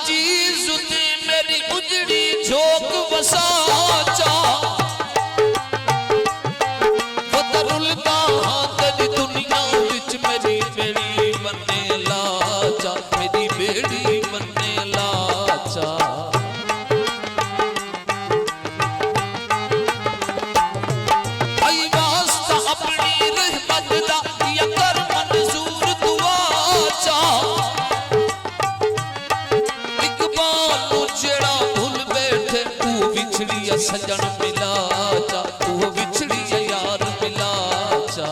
चीज ते मेरी उजड़ी झोंक वसा चा वतरुलदा तेरी दुनिया विच मेरी बेड़ी बनने लाचा मेरी बेड़ी बनने लाचा आई वास्ता अपनी रहमत दा या कर मंजूर दुआ चा सजन मिला चा तू बिछड़ी यार मिला चा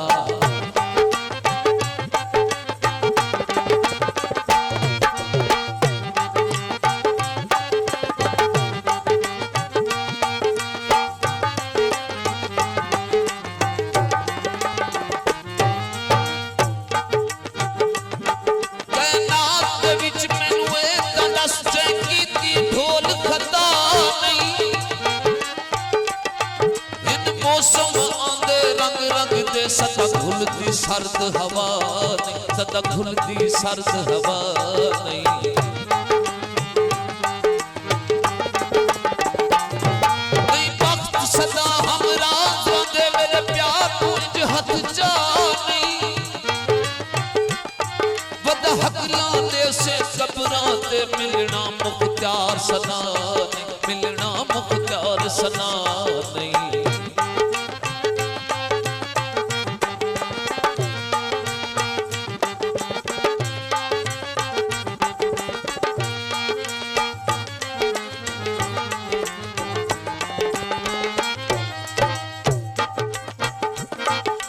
कैनात दे विच मैनू एक दस चंगी दी ढोल खता नहीं मौसम आंदे रंग रंग दे सदा घुलदी सर्द हवा नहीं सदा घुलदी सर्द हवा नहीं वक्त सदा हमरा दे मेरे प्यार कुछ हथ जा नहीं वद हकलाने से कबराते मिलना मुख्तार सना नहीं मिलना मुख्तार सना नहीं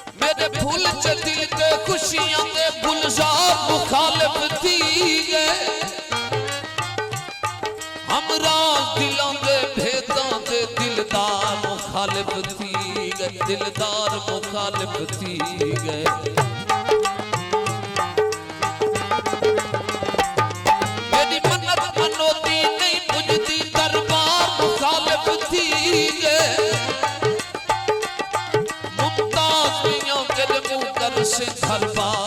दिल के खुशियां के गुलजार मुखालिफ थी गए हमरा दिलों के भेदां के दिलदार मुखालिफ थी गए दिलदार मुखालिफ थी गए मेरी मन्नत मनोती नहीं बुझती दरबार मुखालिफ थी गए से घर बार